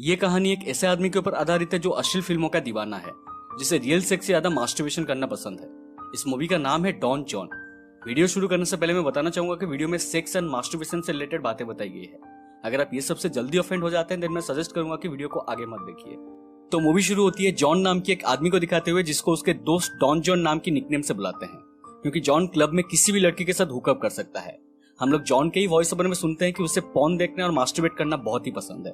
ये कहानी एक ऐसे आदमी के ऊपर आधारित है जो अश्लील फिल्मों का दीवाना है, जिसे रियल सेक्स से ज्यादा मास्टरबेशन करना पसंद है। इस मूवी का नाम है डॉन जॉन। वीडियो शुरू करने से पहले मैं बताना चाहूंगा कि वीडियो में सेक्स एंड मास्टरबेशन से रिलेटेड बातें बताई गई है। अगर आप ये सबसे जल्दी ऑफेंड हो जाते हैं तो मैं सजेस्ट करूंगा कि वीडियो को आगे मत देखिए। तो मूवी शुरू होती है जॉन नाम की एक आदमी को दिखाते हुए, जिसको उसके दोस्त डॉन जॉन नाम की निकनेम से बुलाते हैं, क्योंकि जॉन क्लब में किसी भी लड़की के साथ हुकअप कर सकता है। हम लोग जॉन के ही वॉइस ओवर में सुनते हैं कि उसे पॉर्न देखने और मास्टरबेट करना बहुत ही पसंद है,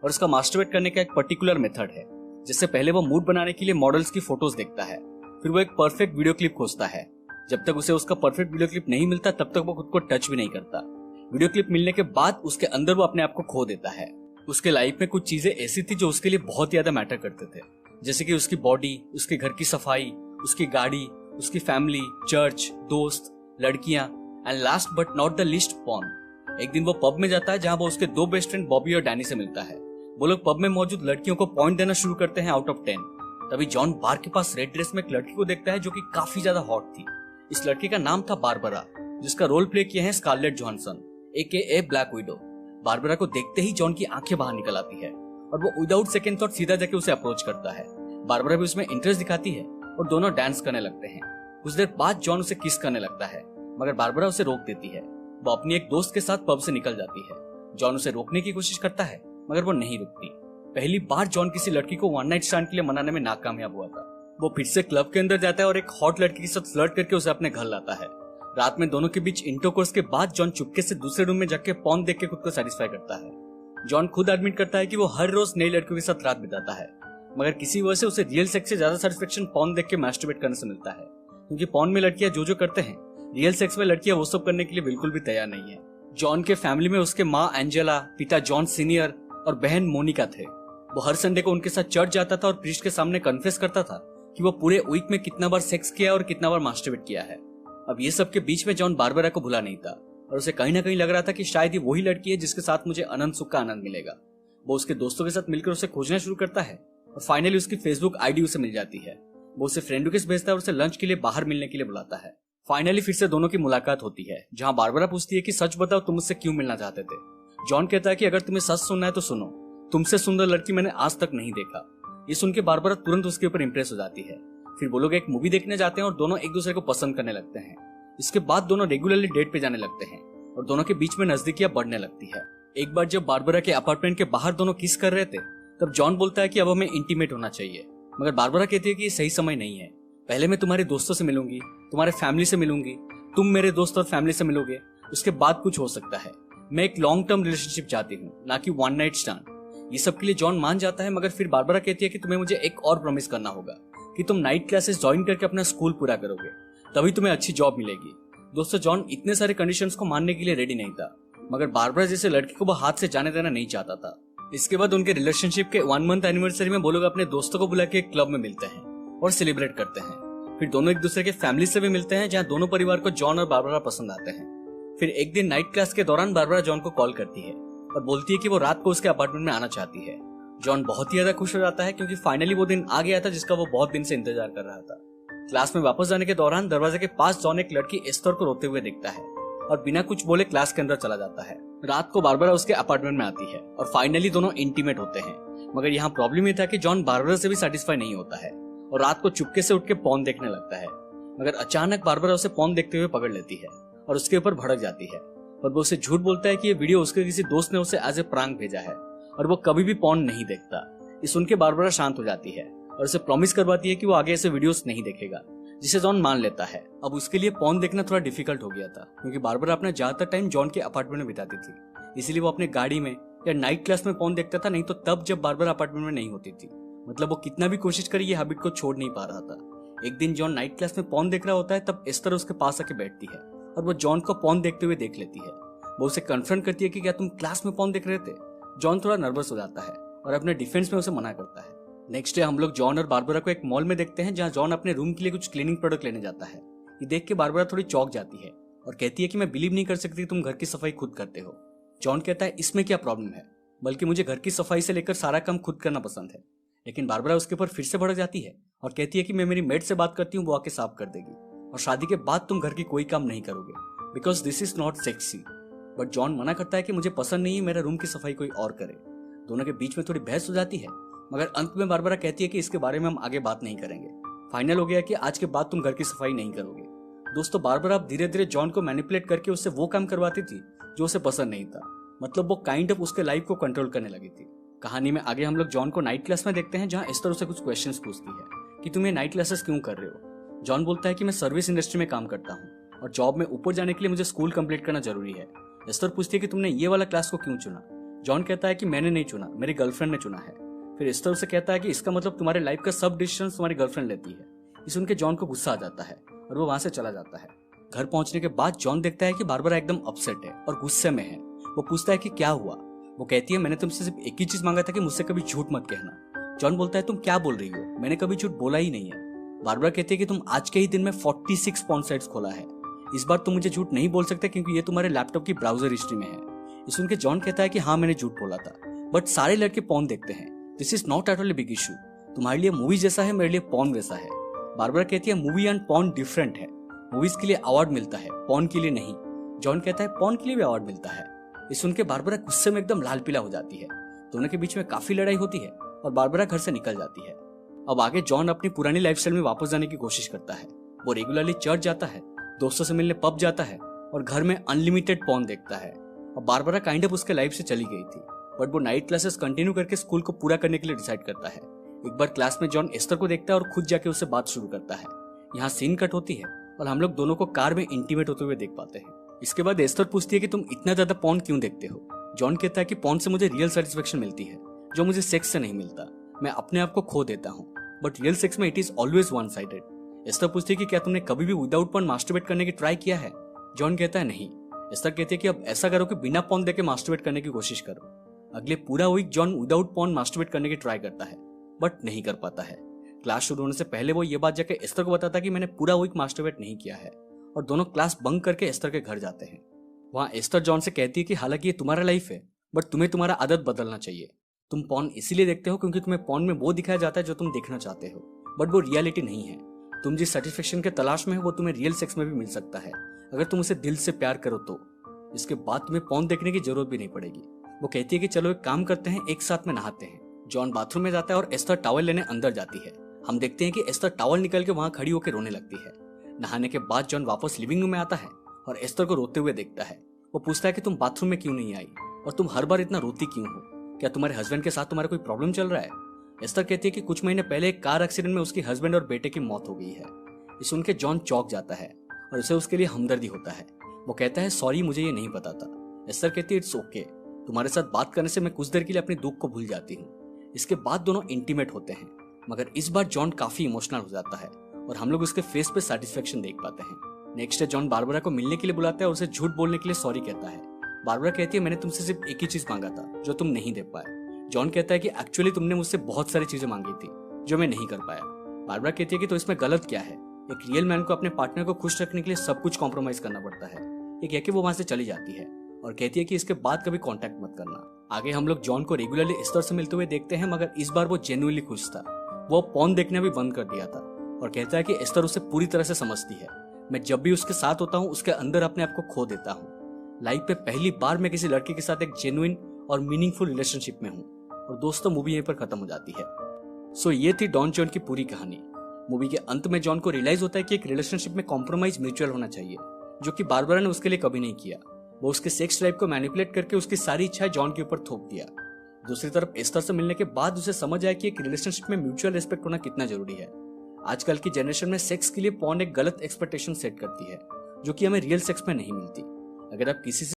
और उसका मास्टरबेट करने का एक पर्टिकुलर मेथड है, जिससे पहले वो मूड बनाने के लिए मॉडल्स की फोटोज देखता है, फिर वो एक परफेक्ट वीडियो क्लिप खोजता है। जब तक उसे उसका परफेक्ट वीडियो क्लिप नहीं मिलता तब तक वो खुद को टच भी नहीं करता। वीडियो क्लिप मिलने के बाद उसके अंदर वो अपने आप को खो देता है। उसके लाइफ में कुछ चीजें ऐसी थी जो उसके लिए बहुत ज्यादा मैटर करते थे, जैसे कि उसकी बॉडी, उसके घर की सफाई, उसकी गाड़ी, उसकी फैमिली, चर्च, दोस्त, लड़कियां and last but not the least porn. एक दिन वो पब में जाता है जहां वो उसके दो बेस्ट फ्रेंड बॉबी और डैनी से मिलता है। वो लोग पब में मौजूद लड़कियों को पॉइंट देना शुरू करते हैं आउट ऑफ 10। तभी जॉन बार के पास रेड ड्रेस में एक लड़की को देखता है जो कि काफी ज्यादा हॉट थी। इस लड़की का नाम था बारबरा, जिसका रोल प्ले किया है Scarlett Johansson AKA black widow. Barbara को देखते ही जॉन की आंखें बाहर निकल आती है और वो विदाउट सेकंड थॉट सीधा जाके उसे अप्रोच करता है। बारबरा भी उसमें इंटरेस्ट दिखाती है और दोनों डांस करने लगते हैं। कुछ देर बाद जॉन उसे किस करने लगता है, मगर बारबरा उसे रोक देती है। वो अपनी एक दोस्त के साथ पब से निकल जाती है। जॉन उसे रोकने की कोशिश करता है, मगर वो नहीं रुकती। पहली बार जॉन किसी लड़की को वन नाइट स्टैंड के लिए मनाने में नाकामयाब हुआ था। वो फिर से क्लब के अंदर जाता है और एक हॉट लड़की के साथ फ्लर्ट करके उसे अपने घर लाता है। रात में दोनों के बीच इंटरकोर्स के बाद जॉन चुपके से दूसरे रूम में जाके पॉर्न देख के खुद को सेटिस्फाई करता है। जॉन खुद एडमिट करता है कि वो हर रोज नई लड़कियों के साथ रात बिताता है, मगर किसी वजह से उसे रियल सेक्स से ज्यादा सेटिस्फेक्शन पॉर्न देख के मास्टरबेट करने से मिलता है, क्योंकि पॉर्न में लड़कियां जो करते हैं, रियल सेक्स में लड़कियां वो सब करने के लिए बिल्कुल भी तैयार नहीं है। जॉन के फैमिली में उसके माँ एंजेला, पिता जॉन सीनियर और बहन मोनिका थे। वो हर संडे को उनके साथ चर्च जाता था और प्रीस्ट के सामने कन्फेस करता था कि वो पूरे वीक में कितना बार सेक्स किया और कितना बार मास्टरबेट किया है। अब ये सब के बीच में जॉन बारबरा को भुला नहीं था और उसे कहीं ना कहीं लग रहा था कि शायद ये वही लड़की है जिसके साथ मुझे अनंत सुख का आनंद मिलेगा। वो उसके दोस्तों के साथ मिलकर उसे खोजना शुरू करता है और फाइनली उसकी फेसबुक आईडी उसे मिल जाती है। वो उसे फ्रेंड रिक्वेस्ट भेजता है और उसे लंच के लिए बाहर मिलने के लिए बुलाता है। फाइनली फिर से दोनों की मुलाकात होती है, जहां बारबरा पूछती है कि सच बताओ तुम मुझसे क्यों मिलना चाहते थे। जॉन कहता है कि अगर तुम्हें सच सुनना है तो सुनो, तुमसे सुंदर लड़की मैंने आज तक नहीं देखा। ये सुन के बारबरा तुरंत उसके ऊपर इंप्रेस हो जाती है। फिर वो लोग एक मूवी देखने जाते हैं और दोनों एक दूसरे को पसंद करने लगते हैं। इसके बाद दोनों रेगुलरली डेट पे जाने लगते हैं और दोनों के बीच में नजदीकियां बढ़ने लगती है। एक बार जब बारबरा के अपार्टमेंट के बाहर दोनों किस कर रहे थे, तब जॉन बोलता है कि अब हमें इंटीमेट होना चाहिए, मगर बारबरा कहती है कि ये सही समय नहीं है। पहले मैं तुम्हारे दोस्तों से मिलूंगी, तुम्हारे फैमिली से मिलूंगी, तुम मेरे दोस्त और फैमिली से मिलोगे, उसके बाद कुछ हो सकता है। मैं एक लॉन्ग टर्म रिलेशनशिप चाहती हूँ, ना कि वन नाइट स्टैंड। ये सब के लिए जॉन मान जाता है, मगर फिर बारबरा कहती है कि तुम्हें मुझे एक और प्रॉमिस करना होगा कि तुम नाइट क्लासेस ज्वाइन करके अपना स्कूल पूरा करोगे, तभी तुम्हें अच्छी जॉब मिलेगी। दोस्तों, जॉन इतने सारे कंडीशंस को मानने के लिए रेडी नहीं था, मगर बारबरा जैसे लड़की को वो हाथ से जाने देना नहीं चाहता था। इसके बाद उनके रिलेशनशिप के 1 मंथ एनिवर्सरी में वो लोग अपने दोस्तों को बुला के एक क्लब में मिलते हैं और सेलिब्रेट करते हैं। फिर दोनों एक दूसरे के फैमिली से भी मिलते हैं, जहां दोनों परिवार को जॉन और बारबरा पसंद आते हैं। फिर एक दिन नाइट क्लास के दौरान बारबरा जॉन को कॉल करती है और बोलती है कि वो रात को उसके अपार्टमेंट में आना चाहती है। जॉन बहुत ही ज्यादा खुश हो जाता है, क्योंकि फाइनली वो दिन आ गया था जिसका वो बहुत दिन से इंतजार कर रहा था। क्लास में वापस जाने के दौरान दरवाजे के पास जॉन एक लड़की एस्तर को रोते हुए देखता है और बिना कुछ बोले क्लास के अंदर चला जाता है। रात को बारबरा उसके अपार्टमेंट में आती है और फाइनली दोनों इंटीमेट होते हैं, मगर यहाँ प्रॉब्लम ये था कि जॉन बारबरा से भी सेटिस्फाई नहीं होता है और रात को चुपके से उठ के पॉर्न देखने लगता है। मगर अचानक बारबरा उसे पॉर्न देखते हुए पकड़ लेती है और उसके ऊपर भड़क जाती है, और वो उसे झूठ बोलता है कि ये वीडियो उसके किसी दोस्त ने उसे एज ए प्रैंक भेजा है और वो कभी भी पॉर्न नहीं देखता। ये सुन के बारबरा शांत हो जाती है और उसे प्रॉमिस करवाती है कि वो आगे ऐसे वीडियोस नहीं देखेगा, जिसे जॉन मान लेता है। अब उसके लिए पॉर्न देखना थोड़ा डिफिकल्ट हो गया था, क्योंकि बारबरा अपना ज्यादातर टाइम जॉन के अपार्टमेंट में बिताती थी, इसलिए वो अपने गाड़ी में या नाइट क्लास में पॉर्न देखता था, नहीं तो तब जब बारबरा अपार्टमेंट में नहीं होती थी। मतलब वो कितना भी कोशिश करे ये हैबिट को छोड़ नहीं पा रहा था। एक दिन जॉन नाइट क्लास में पॉर्न देख रहा होता है, तब एस्तर उसके पास आके बैठती है और वो जॉन को पॉर्न देखते हुए देख लेती है। वो उसे कन्फ्रंट करती है कि क्या तुम क्लास में पॉर्न देख रहे थे। जॉन थोड़ा नर्वस हो जाता है और अपने डिफेंस में उसे मना करता है। नेक्स्ट डे हम लोग जॉन और बारबरा को एक मॉल में देखते हैं, जहां जॉन अपने रूम के लिए कुछ क्लीनिंग प्रोडक्ट लेने जाता है। ये देख के बारबरा थोड़ी चौंक जाती है और कहती है कि मैं बिलीव नहीं कर सकती तुम घर की सफाई खुद करते हो। जॉन कहता है इसमें क्या प्रॉब्लम है, बल्कि मुझे घर की सफाई से लेकर सारा काम खुद करना पसंद है। लेकिन बारबरा उसके ऊपर फिर से भड़क जाती है और कहती है कि मैं मेरी मेड से बात करती हूँ, वो आके साफ कर देगी, और शादी के बाद तुम घर की कोई काम नहीं करोगे, because this is not sexy. But John मना करता है कि मुझे पसंद नहीं है मेरा रूम की सफाई कोई और करे। दोनों के बीच में थोड़ी बहस हो जाती है, मगर अंत में बारबरा कहती है कि इसके बारे में हम आगे बात नहीं करेंगे। फाइनल हो गया कि आज के बाद तुम घर की सफाई नहीं करोगे। दोस्तों, बारबरा अब धीरे धीरे जॉन को मैनिपुलेट करके उससे वो काम करवाती थी जो उसे पसंद नहीं था। मतलब वो काइंड ऑफ उसके लाइफ को कंट्रोल करने लगी थी। कहानी में आगे हम लोग जॉन को नाइट क्लास में देखते हैं, जहां एस्टर उसे कुछ क्वेश्चंस पूछती है कि तुम ये नाइट क्लासेस क्यों कर रहे हो। जॉन बोलता है कि मैं सर्विस इंडस्ट्री में काम करता हूँ और जॉब में ऊपर जाने के लिए मुझे स्कूल कंप्लीट करना जरूरी है। एस्टर पूछती है कि तुमने ये वाला क्लास को क्यों चुना। जॉन कहता है कि मैंने नहीं चुना, मेरी गर्लफ्रेंड ने चुना है। फिर एस्टर उसे कहता है कि इसका मतलब तुम्हारे लाइफ का सब डिसीजन तुम्हारी गर्लफ्रेंड लेती है। इस सुन के जॉन को गुस्सा आ जाता है और वो वहां से चला जाता है। घर पहुंचने के बाद जॉन देखता है कि बारबरा एकदम अपसेट है और गुस्से में है। वो पूछता है कि क्या हुआ। वो कहती है मैंने तुमसे सिर्फ एक ही चीज मांगा था कि मुझसे कभी झूठ मत कहना। जॉन बोलता है तुम क्या बोल रही हो, मैंने कभी झूठ बोला ही नहीं है। बारबरा कहती है कि तुम आज के ही दिन में 46 पॉर्न साइट्स खोला है। इस बार तुम मुझे झूठ नहीं बोल सकते क्योंकि ये तुम्हारे लैपटॉप की ब्राउजर हिस्ट्री में है। इस सुन के जॉन कहता है कि हाँ मैंने झूठ बोला था, बट सारे लड़के पॉर्न देखते हैं। This is not at all a big issue. तुम्हारे लिए मूवी जैसा है, मेरे लिए पॉर्न वैसा है। बारबरा कहती है मूवी एंड पॉर्न डिफरेंट है। मूवीज के लिए अवार्ड मिलता है, पॉर्न के लिए नहीं। जॉन कहता है पॉर्न के लिए भी अवार्ड मिलता है। इस सुन के बारबरा गुस्से में एकदम लाल पीला हो जाती है। दोनों के बीच में काफी लड़ाई होती है और बारबरा घर से निकल जाती है। अब आगे जॉन अपनी पुरानी लाइफस्टाइल में वापस जाने की कोशिश करता है। वो रेगुलरली चर्च जाता है, दोस्तों से मिलने पब जाता है और घर में अनलिमिटेड पॉर्न देखता है। अब बारबरा काइंड ऑफ उसके लाइफ से चली गई थी, बट वो नाइट क्लासेस कंटिन्यू करके स्कूल को पूरा करने के लिए डिसाइड करता है। एक बार क्लास में जॉन एस्टर को देखता है और खुद जाके उससे बात शुरू करता है। यहाँ सीन कट होती है और हम लोग दोनों को कार में इंटीमेट होते हुए देख पाते हैं। इसके बाद एस्टर पूछती है कि तुम इतना ज्यादा पॉर्न क्यों देखते हो। जॉन कहता है कि पॉर्न से मुझे रियल सेटिस्फेक्शन मिलती है जो मुझे सेक्स से नहीं मिलता। मैं अपने आप को खो देता हूँ, बट रियल सेक्स में it is always one sided. Esther पूछती है कि क्या तुमने कभी भी विदाउट पॉर्न मास्टरबेट करने की ट्राई किया है। जॉन कहता है नहीं। एस्टर कहती है कि अब ऐसा करो कि बिना पॉर्न देके मास्टरबेट करने की कोशिश करो। अगले पूरा week John without porn masturbate करने की ट्राई करता है, बट नहीं कर पाता है। क्लास शुरू होने से पहले वो ये बात जाके एस्टर को बताता कि मैंने पूरा वीक मास्टरबेट नहीं किया है, और दोनों क्लास बंक करके एस्टर के घर जाते हैं। वहां एस्टर जॉन से कहती है कि हालांकि ये तुम्हारा लाइफ है, बट तुम्हें तुम्हारा आदत बदलना चाहिए। तुम पॉर्न इसीलिए देखते हो क्योंकि तुम्हें पॉर्न में वो दिखाया जाता है जो तुम देखना चाहते हो, बट वो रियलिटी नहीं है। तुम जिस सेटिस्फेक्शन के तलाश में हो वो तुम्हें रियल सेक्स में भी मिल सकता है, अगर तुम उसे दिल से प्यार करो तो। इसके बाद तुम्हें पॉर्न देखने की जरूरत भी नहीं पड़ेगी। वो कहती है कि चलो एक काम करते हैं, एक साथ में नहाते हैं। जॉन बाथरूम में जाता है और एस्टर टॉवल लेने अंदर जाती है। हम देखते हैं कि एस्टर टॉवल निकल के वहां खड़ी होकर रोने लगती है। नहाने के बाद जॉन वापस लिविंग रूम में आता है और एस्टर को रोते हुए देखता है। वो पूछता है कि तुम बाथरूम में क्यों नहीं आई और तुम हर बार इतना रोती क्यों हो, क्या तुम्हारे हस्बैंड के साथ तुम्हारा कोई प्रॉब्लम चल रहा है। एस्टर कहती है कि कुछ महीने पहले एक कार एक्सीडेंट में उसकी हस्बैंड और बेटे की मौत हो गई है। ये सुन के जॉन चौंक जाता है और उसे उसके लिए हमदर्दी होता है। वो कहता है सॉरी, मुझे ये नहीं पता था। एस्टर कहती है इट्स ओके, तुम्हारे साथ बात करने से मैं कुछ देर के लिए अपने दुख को भूल जाती हूँ। इसके बाद दोनों इंटीमेट होते हैं, मगर इस बार जॉन काफी इमोशनल हो जाता है और हम लोग उसके फेस पे सेटिस्फेक्शन देख पाते हैं। नेक्स्ट डे जॉन बारबरा को मिलने के लिए बुलाता है और उसे झूठ बोलने के लिए सॉरी कहता है। बारबरा कहती है मैंने तुमसे सिर्फ एक ही चीज मांगा था जो तुम नहीं दे पाए। जॉन कहता है कि एक्चुअली तुमने मुझसे बहुत सारी चीजें मांगी थी जो मैं नहीं कर पाया। बारबरा कहती है कि तो इसमें गलत क्या है, एक रियल मैन को अपने पार्टनर को खुश रखने के लिए सब कुछ कॉम्प्रोमाइज करना पड़ता है। ये कह के वो वहां से चली जाती है और कहती है कि इसके बाद कभी कांटेक्ट मत करना। आगे हम लोग जॉन को रेगुलरली एस्टर से मिलते हुए देखते हैं, मगर इस बार वो जेन्युइनली खुश था। वो पॉर्न देखना भी बंद कर दिया था और कहता है कि एस्टर उसे पूरी तरह से समझती है। मैं जब भी उसके साथ होता हूँ उसके अंदर अपने आप को खो देता हूँ। लाइफ पे पहली बार मैं किसी लड़की के साथ एक जेन्युइन और मीनिंगफुल रिलेशनशिप में हूँ। और दोस्तों, मूवी यहीं पर खत्म हो जाती है। सो ये थी डॉन जॉन की पूरी कहानी। मूवी के अंत में जॉन को रियलाइज होता है कि एक रिलेशनशिप में कॉम्प्रोमाइज म्यूचुअल होना चाहिए, जो कि बारबरा ने उसके लिए कभी नहीं किया। वो उसके सेक्स लाइफ को मैनिपुलेट करके उसकी सारी इच्छाएं जॉन के ऊपर थोप दिया। दूसरी तरफ एस्टर से मिलने के बाद उसे समझ आया कि एक रिलेशनशिप में म्यूचुअल रिस्पेक्ट होना कितना जरूरी है। आजकल की जनरेशन में सेक्स के लिए पॉर्न एक गलत एक्सपेक्टेशन सेट करती है, जो कि हमें रियल सेक्स में नहीं मिलती। अगर आप किसी से